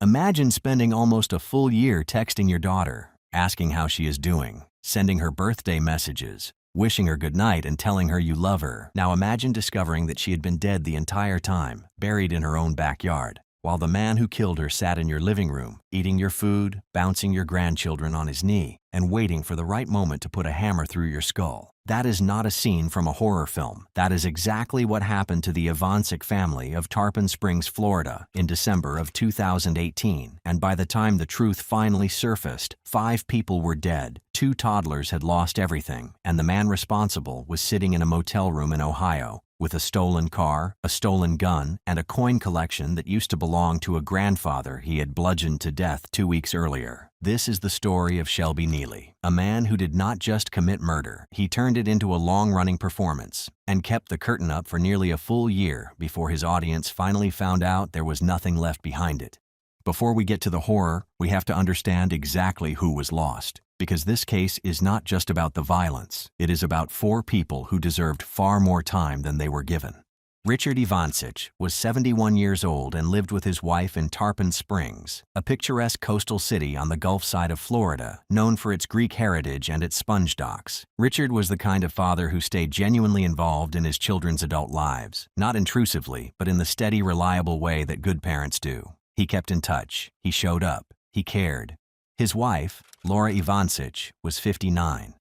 Imagine spending almost a full year texting your daughter, asking how she is doing, sending her birthday messages, wishing her goodnight and telling her you love her. Now imagine discovering that she had been dead the entire time, buried in her own backyard, while the man who killed her sat in your living room, eating your food, bouncing your grandchildren on his knee, and waiting for the right moment to put a hammer through your skull. That is not a scene from a horror film. That is exactly what happened to the Ivancic family of Tarpon Springs, Florida, in December of 2018. And by the time the truth finally surfaced, 5 people were dead, 2 toddlers had lost everything, and the man responsible was sitting in a motel room in Ohio, with a stolen car, a stolen gun, and a coin collection that used to belong to a grandfather he had bludgeoned to death 2 weeks earlier. This is the story of Shelby Nealy, a man who did not just commit murder, he turned it into a long-running performance, and kept the curtain up for nearly a full year before his audience finally found out there was nothing left behind it. Before we get to the horror, we have to understand exactly who was lost. Because this case is not just about the violence, it is about 4 people who deserved far more time than they were given. Richard Ivancic was 71 years old and lived with his wife in Tarpon Springs, a picturesque coastal city on the Gulf side of Florida, known for its Greek heritage and its sponge docks. Richard was the kind of father who stayed genuinely involved in his children's adult lives, not intrusively, but in the steady, reliable way that good parents do. He kept in touch, he showed up, he cared. His wife, Laura Ivancic, was 59.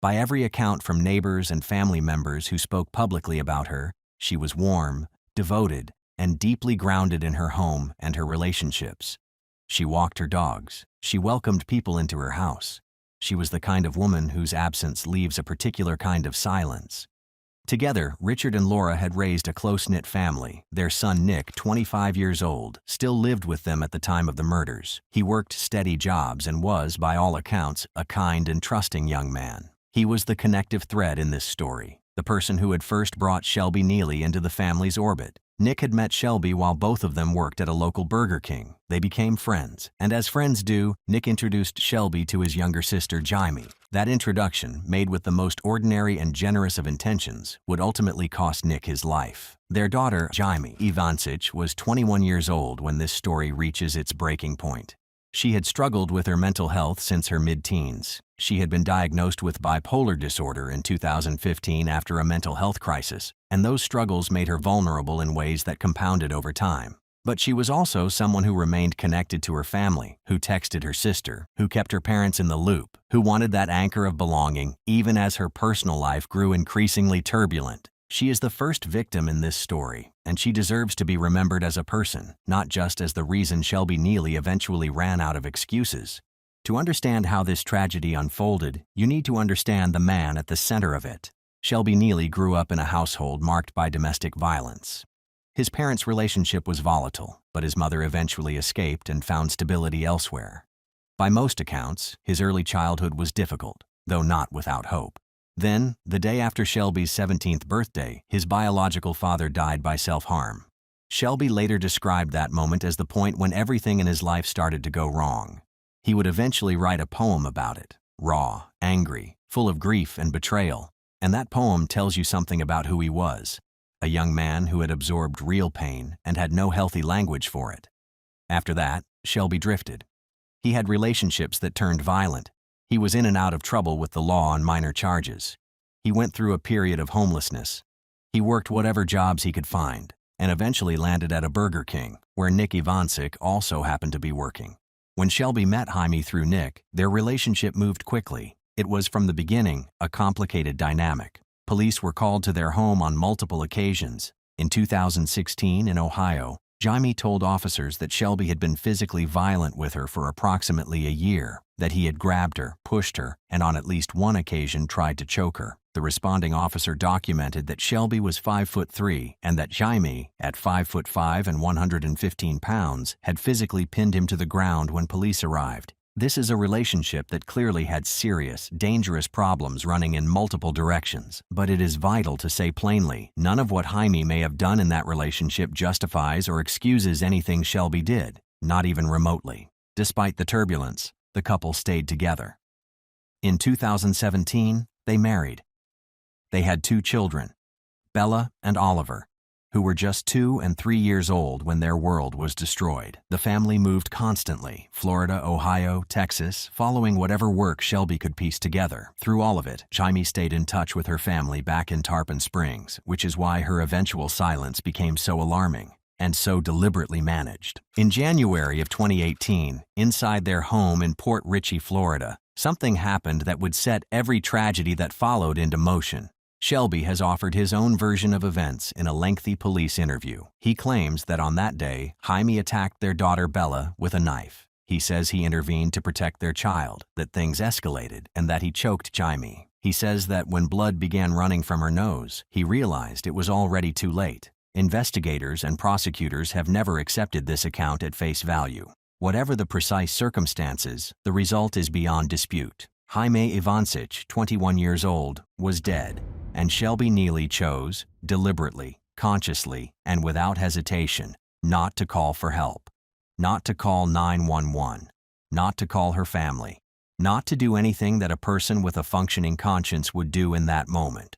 By every account from neighbors and family members who spoke publicly about her, she was warm, devoted, and deeply grounded in her home and her relationships. She walked her dogs. She welcomed people into her house. She was the kind of woman whose absence leaves a particular kind of silence. Together, Richard and Laura had raised a close-knit family. Their son Nick, 25 years old, still lived with them at the time of the murders. He worked steady jobs and was, by all accounts, a kind and trusting young man. He was the connective thread in this story, the person who had first brought Shelby Nealy into the family's orbit. Nick had met Shelby while both of them worked at a local Burger King. They became friends, and as friends do, Nick introduced Shelby to his younger sister, Jaime. That introduction, made with the most ordinary and generous of intentions, would ultimately cost Nick his life. Their daughter, Jaime Ivancic, was 21 years old when this story reaches its breaking point. She had struggled with her mental health since her mid-teens. She had been diagnosed with bipolar disorder in 2015 after a mental health crisis, and those struggles made her vulnerable in ways that compounded over time. But she was also someone who remained connected to her family, who texted her sister, who kept her parents in the loop, who wanted that anchor of belonging, even as her personal life grew increasingly turbulent. She is the first victim in this story, and she deserves to be remembered as a person, not just as the reason Shelby Nealy eventually ran out of excuses. To understand how this tragedy unfolded, you need to understand the man at the center of it. Shelby Nealy grew up in a household marked by domestic violence. His parents' relationship was volatile, but his mother eventually escaped and found stability elsewhere. By most accounts, his early childhood was difficult, though not without hope. Then, the day after Shelby's 17th birthday, his biological father died by self-harm. Shelby later described that moment as the point when everything in his life started to go wrong. He would eventually write a poem about it, raw, angry, full of grief and betrayal, and that poem tells you something about who he was, a young man who had absorbed real pain and had no healthy language for it. After that, Shelby drifted. He had relationships that turned violent. He was in and out of trouble with the law on minor charges. He went through a period of homelessness. He worked whatever jobs he could find, and eventually landed at a Burger King, where Nick Ivancic also happened to be working. When Shelby met Jaime through Nick, their relationship moved quickly. It was from the beginning a complicated dynamic. Police were called to their home on multiple occasions. In 2016 in Ohio, Jaime told officers that Shelby had been physically violent with her for approximately a year, that he had grabbed her, pushed her, and on at least one occasion tried to choke her. The responding officer documented that Shelby was 5'3" and that Jaime, at 5'5" and 115 pounds, had physically pinned him to the ground when police arrived. This is a relationship that clearly had serious, dangerous problems running in multiple directions, but it is vital to say plainly, none of what Jaime may have done in that relationship justifies or excuses anything Shelby did, not even remotely. Despite the turbulence, the couple stayed together. In 2017, they married. They had 2 children, Bella and Oliver. who were just 2 and 3 years old when their world was destroyed. The family moved constantly, Florida, Ohio, Texas, following whatever work Shelby could piece together. Through all of it, Jaime stayed in touch with her family back in Tarpon Springs, which is why her eventual silence became so alarming and so deliberately managed. In January of 2018, inside their home in Port Richey, Florida, something happened that would set every tragedy that followed into motion. Shelby has offered his own version of events in a lengthy police interview. He claims that on that day, Jaime attacked their daughter Bella with a knife. He says he intervened to protect their child, that things escalated, and that he choked Jaime. He says that when blood began running from her nose, he realized it was already too late. Investigators and prosecutors have never accepted this account at face value. Whatever the precise circumstances, the result is beyond dispute. Jaime Ivancic, 21 years old, was dead, and Shelby Nealy chose, deliberately, consciously, and without hesitation, not to call for help, not to call 911, not to call her family, not to do anything that a person with a functioning conscience would do in that moment.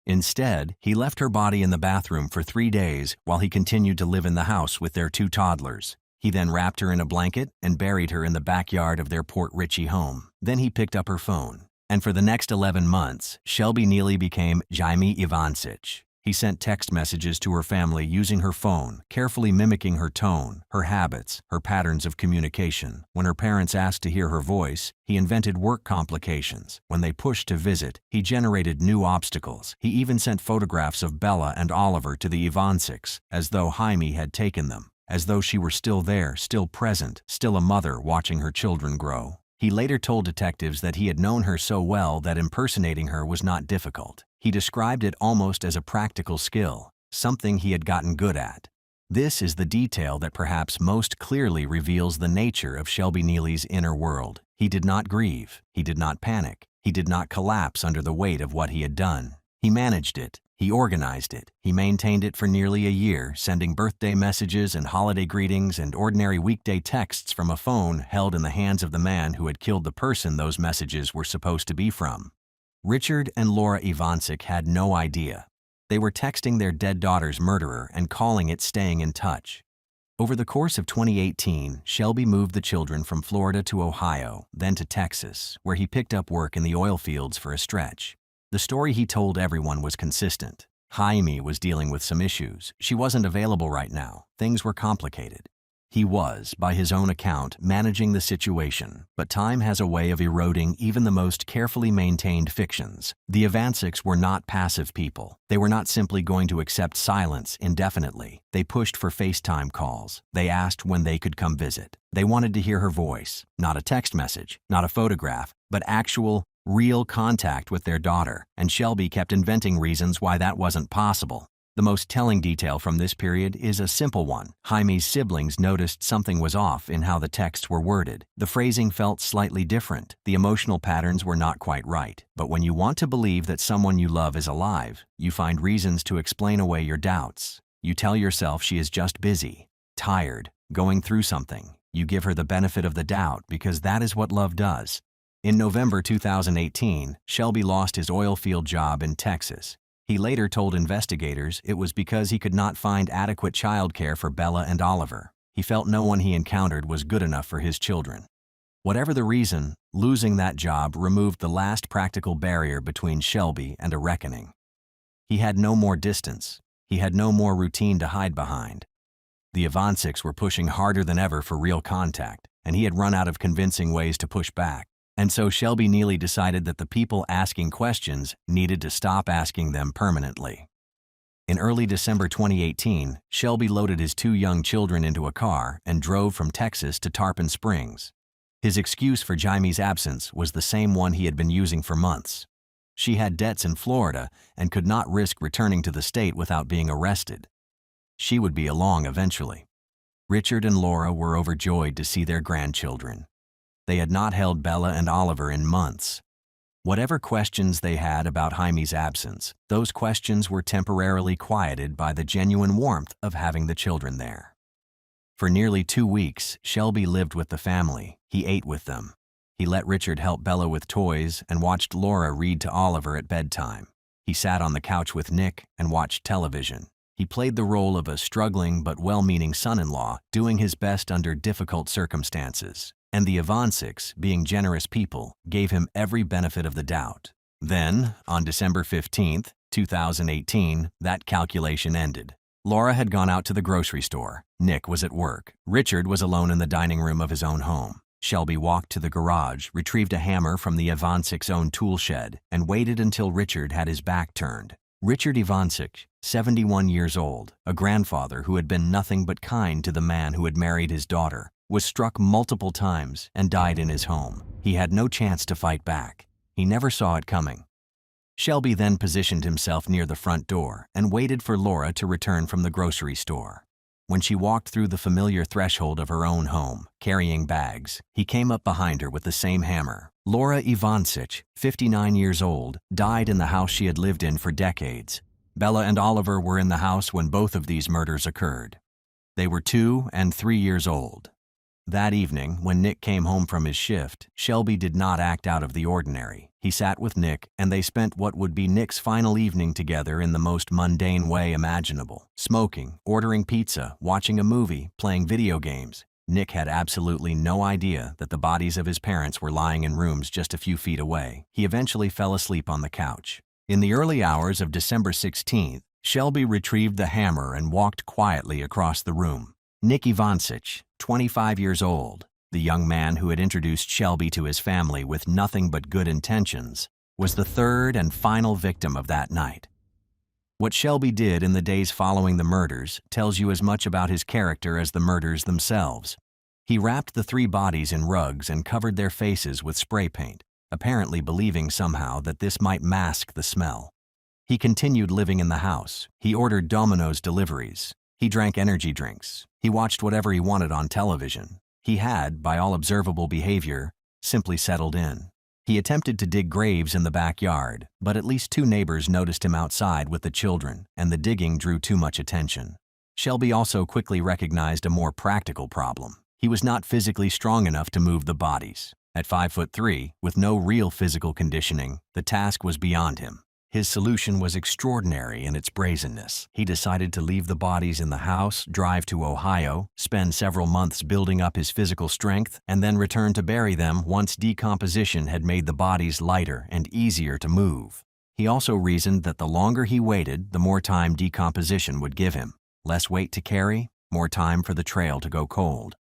Instead, he left her body in the bathroom for 3 days while he continued to live in the house with their 2 toddlers. He then wrapped her in a blanket and buried her in the backyard of their Port Richey home. Then he picked up her phone. And for the next 11 months, Shelby Nealy became Jaime Ivancic. He sent text messages to her family using her phone, carefully mimicking her tone, her habits, her patterns of communication. When her parents asked to hear her voice, he invented work complications. When they pushed to visit, he generated new obstacles. He even sent photographs of Bella and Oliver to the Ivancics, as though Jaime had taken them, as though she were still there, still present, still a mother watching her children grow. He later told detectives that he had known her so well that impersonating her was not difficult. He described it almost as a practical skill, something he had gotten good at. This is the detail that perhaps most clearly reveals the nature of Shelby Nealy's inner world. He did not grieve. He did not panic. He did not collapse under the weight of what he had done. He managed it. He organized it. He maintained it for nearly a year, sending birthday messages and holiday greetings and ordinary weekday texts from a phone held in the hands of the man who had killed the person those messages were supposed to be from. Richard and Laura Ivancic had no idea. They were texting their dead daughter's murderer and calling it staying in touch. Over the course of 2018, Shelby moved the children from Florida to Ohio, then to Texas, where he picked up work in the oil fields for a stretch. The story he told everyone was consistent. Jaime was dealing with some issues. She wasn't available right now. Things were complicated. He was, by his own account, managing the situation, but time has a way of eroding even the most carefully maintained fictions. The Ivancics were not passive people. They were not simply going to accept silence indefinitely. They pushed for FaceTime calls. They asked when they could come visit. They wanted to hear her voice, not a text message, not a photograph, but actual, real contact with their daughter, and Shelby kept inventing reasons why that wasn't possible. The most telling detail from this period is a simple one. Jaime's siblings noticed something was off in how the texts were worded. The phrasing felt slightly different. The emotional patterns were not quite right. But when you want to believe that someone you love is alive, you find reasons to explain away your doubts. You tell yourself she is just busy, tired, going through something. You give her the benefit of the doubt because that is what love does. In November 2018, Shelby lost his oil field job in Texas. He later told investigators it was because he could not find adequate childcare for Bella and Oliver. He felt no one he encountered was good enough for his children. Whatever the reason, losing that job removed the last practical barrier between Shelby and a reckoning. He had no more distance. He had no more routine to hide behind. The Ivancics were pushing harder than ever for real contact, and he had run out of convincing ways to push back. And so Shelby Nealy decided that the people asking questions needed to stop asking them permanently. In early December 2018, Shelby loaded his 2 young children into a car and drove from Texas to Tarpon Springs. His excuse for Jaime's absence was the same one he had been using for months. She had debts in Florida and could not risk returning to the state without being arrested. She would be along eventually. Richard and Laura were overjoyed to see their grandchildren. They had not held Bella and Oliver in months. Whatever questions they had about Jaime's absence, those questions were temporarily quieted by the genuine warmth of having the children there. For nearly 2 weeks, Shelby lived with the family. He ate with them. He let Richard help Bella with toys and watched Laura read to Oliver at bedtime. He sat on the couch with Nick and watched television. He played the role of a struggling but well-meaning son-in-law, doing his best under difficult circumstances. And the Ivančiks, being generous people, gave him every benefit of the doubt. Then, on December 15, 2018, that calculation ended. Laura had gone out to the grocery store. Nick was at work. Richard was alone in the dining room of his own home. Shelby walked to the garage, retrieved a hammer from the Ivančiks' own tool shed, and waited until Richard had his back turned. Richard Ivančik, 71 years old, a grandfather who had been nothing but kind to the man who had married his daughter, was struck multiple times and died in his home. He had no chance to fight back. He never saw it coming. Shelby then positioned himself near the front door and waited for Laura to return from the grocery store. When she walked through the familiar threshold of her own home, carrying bags, he came up behind her with the same hammer. Laura Ivančik, 59 years old, died in the house she had lived in for decades. Bella and Oliver were in the house when both of these murders occurred. They were 2 and 3 years old. That evening, when Nick came home from his shift, Shelby did not act out of the ordinary. He sat with Nick, and they spent what would be Nick's final evening together in the most mundane way imaginable. Smoking, ordering pizza, watching a movie, playing video games. Nick had absolutely no idea that the bodies of his parents were lying in rooms just a few feet away. He eventually fell asleep on the couch. In the early hours of December 16th, Shelby retrieved the hammer and walked quietly across the room. Nick Ivančik, 25 years old, the young man who had introduced Shelby to his family with nothing but good intentions, was the third and final victim of that night. What Shelby did in the days following the murders tells you as much about his character as the murders themselves. He wrapped the 3 bodies in rugs and covered their faces with spray paint, apparently believing somehow that this might mask the smell. He continued living in the house. He ordered Domino's deliveries. He drank energy drinks. He watched whatever he wanted on television. He had, by all observable behavior, simply settled in. He attempted to dig graves in the backyard, but at least 2 neighbors noticed him outside with the children, and the digging drew too much attention. Shelby also quickly recognized a more practical problem. He was not physically strong enough to move the bodies. At 5'3", with no real physical conditioning, the task was beyond him. His solution was extraordinary in its brazenness. He decided to leave the bodies in the house, drive to Ohio, spend several months building up his physical strength, and then return to bury them once decomposition had made the bodies lighter and easier to move. He also reasoned that the longer he waited, the more time decomposition would give him. Less weight to carry, more time for the trail to go cold.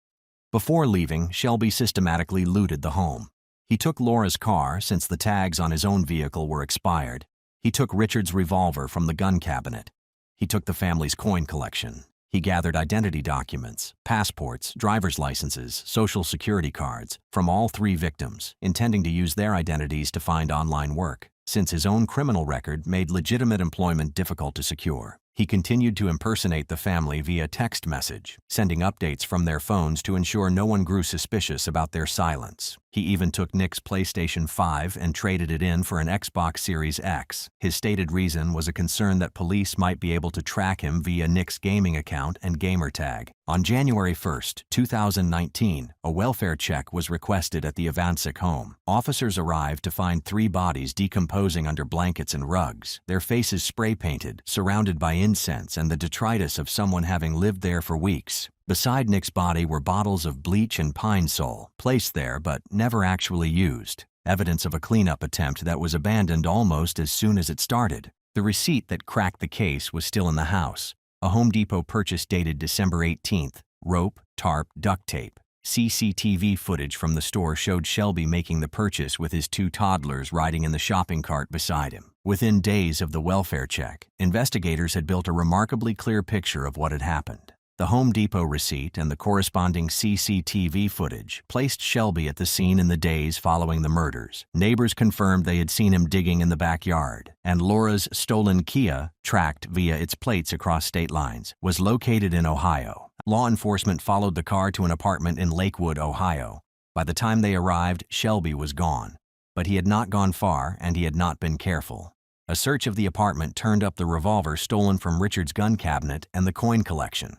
Before leaving, Shelby systematically looted the home. He took Laura's car, since the tags on his own vehicle were expired. He took Richard's revolver from the gun cabinet. He took the family's coin collection. He gathered identity documents, passports, driver's licenses, social security cards from all 3 victims, intending to use their identities to find online work, since his own criminal record made legitimate employment difficult to secure. He continued to impersonate the family via text message, sending updates from their phones to ensure no one grew suspicious about their silence. He even took Nick's PlayStation 5 and traded it in for an Xbox Series X. His stated reason was a concern that police might be able to track him via Nick's gaming account and gamer tag. On January 1, 2019, a welfare check was requested at the Ivančik home. Officers arrived to find 3 bodies decomposing under blankets and rugs, their faces spray-painted, surrounded by incense and the detritus of someone having lived there for weeks. Beside Nick's body were bottles of bleach and pine sol, placed there but never actually used, evidence of a cleanup attempt that was abandoned almost as soon as it started. The receipt that cracked the case was still in the house. A Home Depot purchase dated December 18th, rope, tarp, duct tape. CCTV footage from the store showed Shelby making the purchase with his 2 toddlers riding in the shopping cart beside him. Within days of the welfare check, investigators had built a remarkably clear picture of what had happened. The Home Depot receipt and the corresponding CCTV footage placed Shelby at the scene in the days following the murders. Neighbors confirmed they had seen him digging in the backyard, and Laura's stolen Kia, tracked via its plates across state lines, was located in Ohio. Law enforcement followed the car to an apartment in Lakewood, Ohio. By the time they arrived, Shelby was gone. But he had not gone far, and he had not been careful. A search of the apartment turned up the revolver stolen from Richard's gun cabinet and the coin collection.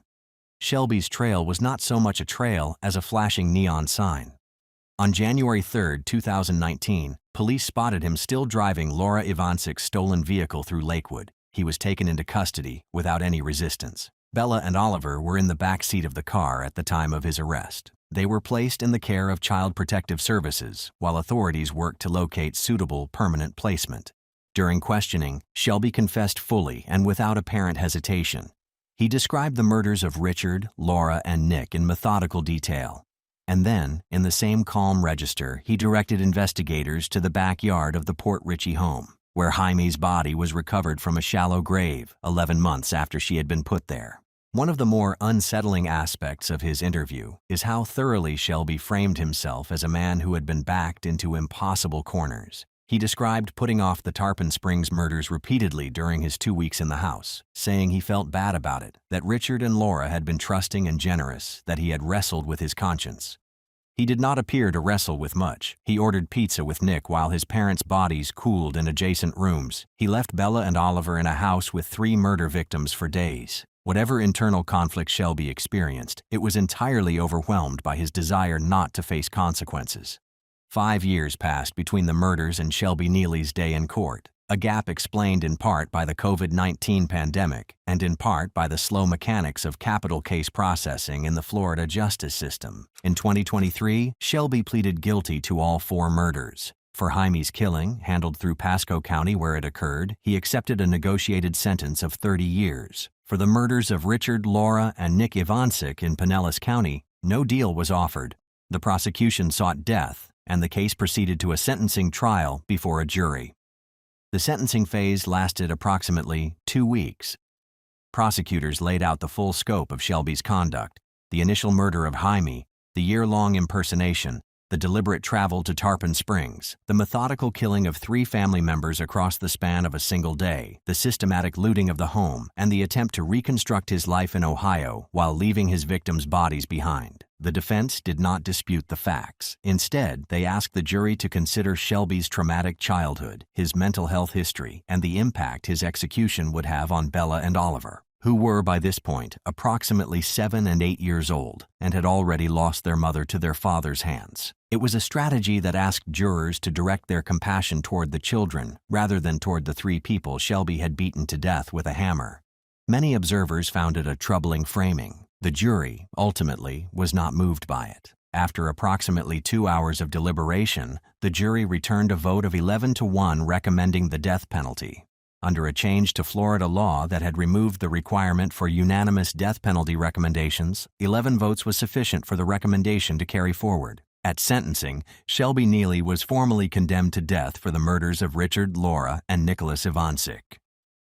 Shelby's trail was not so much a trail as a flashing neon sign. On January 3, 2019, police spotted him still driving Laura Ivančik's stolen vehicle through Lakewood. He was taken into custody without any resistance. Bella and Oliver were in the back seat of the car at the time of his arrest. They were placed in the care of Child Protective Services while authorities worked to locate suitable permanent placement. During questioning, Shelby confessed fully and without apparent hesitation. He described the murders of Richard, Laura, and Nick in methodical detail. And then, in the same calm register, he directed investigators to the backyard of the Port Richey home, where Jaime's body was recovered from a shallow grave 11 months after she had been put there. One of the more unsettling aspects of his interview is how thoroughly Shelby framed himself as a man who had been backed into impossible corners. He described putting off the Tarpon Springs murders repeatedly during his 2 weeks in the house, saying he felt bad about it, that Richard and Laura had been trusting and generous, that he had wrestled with his conscience. He did not appear to wrestle with much. He ordered pizza with Nick while his parents' bodies cooled in adjacent rooms. He left Bella and Oliver in a house with 3 murder victims for days. Whatever internal conflict Shelby experienced, it was entirely overwhelmed by his desire not to face consequences. 5 years passed between the murders and Shelby Nealy's day in court, a gap explained in part by the COVID-19 pandemic and in part by the slow mechanics of capital case processing in the Florida justice system. In 2023, Shelby pleaded guilty to all 4 murders. For Jaime's killing, handled through Pasco County where it occurred, he accepted a negotiated sentence of 30 years. For the murders of Richard, Laura, and Nick Ivancic in Pinellas County, no deal was offered. The prosecution sought death, and the case proceeded to a sentencing trial before a jury. The sentencing phase lasted approximately 2 weeks. Prosecutors laid out the full scope of Shelby's conduct: the initial murder of Jaime, the year-long impersonation, the deliberate travel to Tarpon Springs, the methodical killing of 3 family members across the span of a single day, the systematic looting of the home, and the attempt to reconstruct his life in Ohio while leaving his victims' bodies behind. The defense did not dispute the facts. Instead, they asked the jury to consider Shelby's traumatic childhood, his mental health history, and the impact his execution would have on Bella and Oliver, who were, by this point, approximately 7 and 8 years old and had already lost their mother to their father's hands. It was a strategy that asked jurors to direct their compassion toward the children rather than toward the 3 people Shelby had beaten to death with a hammer. Many observers found it a troubling framing. The jury, ultimately, was not moved by it. After approximately 2 hours of deliberation, the jury returned a vote of 11-1 recommending the death penalty. Under a change to Florida law that had removed the requirement for unanimous death penalty recommendations, 11 votes was sufficient for the recommendation to carry forward. At sentencing, Shelby Nealy was formally condemned to death for the murders of Richard, Laura, and Nicholas Ivancic.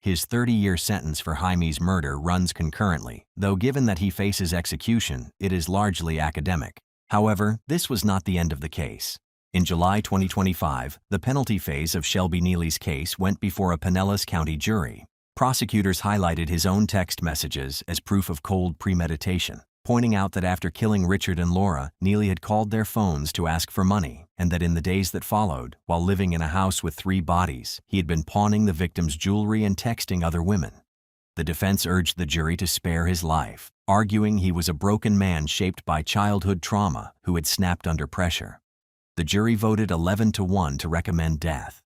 His 30-year sentence for Jaime's murder runs concurrently, though given that he faces execution, it is largely academic. However, this was not the end of the case. In July 2025, the penalty phase of Shelby Nealy's case went before a Pinellas County jury. Prosecutors highlighted his own text messages as proof of cold premeditation, pointing out that after killing Richard and Laura, Nealy had called their phones to ask for money, and that in the days that followed, while living in a house with 3 bodies, he had been pawning the victims' jewelry and texting other women. The defense urged the jury to spare his life, arguing he was a broken man shaped by childhood trauma who had snapped under pressure. The jury voted 11-1 to recommend death.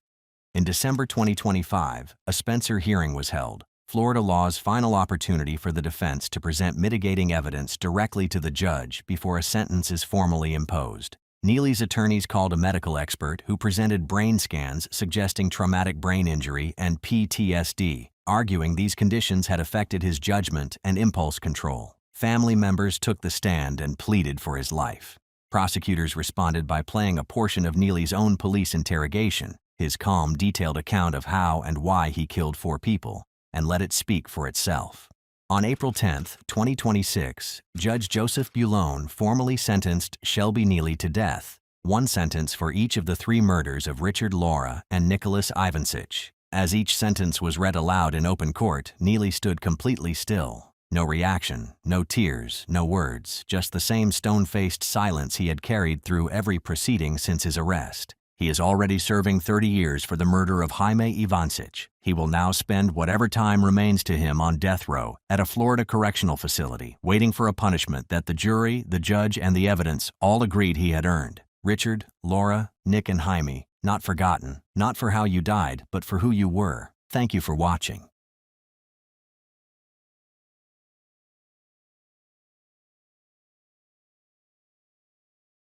In December 2025, a Spencer hearing was held, Florida law's final opportunity for the defense to present mitigating evidence directly to the judge before a sentence is formally imposed. Nealy's attorneys called a medical expert who presented brain scans suggesting traumatic brain injury and PTSD, arguing these conditions had affected his judgment and impulse control. Family members took the stand and pleaded for his life. Prosecutors responded by playing a portion of Nealy's own police interrogation, his calm, detailed account of how and why he killed 4 people, and let it speak for itself. On April 10, 2026, Judge Joseph Bulone formally sentenced Shelby Nealy to death, 1 sentence for each of the 3 murders of Richard, Laura, and Nicholas Ivancic. As each sentence was read aloud in open court, Nealy stood completely still. No reaction, no tears, no words, just the same stone-faced silence he had carried through every proceeding since his arrest. He is already serving 30 years for the murder of Jaime Ivancic. He will now spend whatever time remains to him on death row at a Florida correctional facility, waiting for a punishment that the jury, the judge, and the evidence all agreed he had earned. Richard, Laura, Nick, and Jaime, not forgotten, not for how you died, but for who you were. Thank you for watching.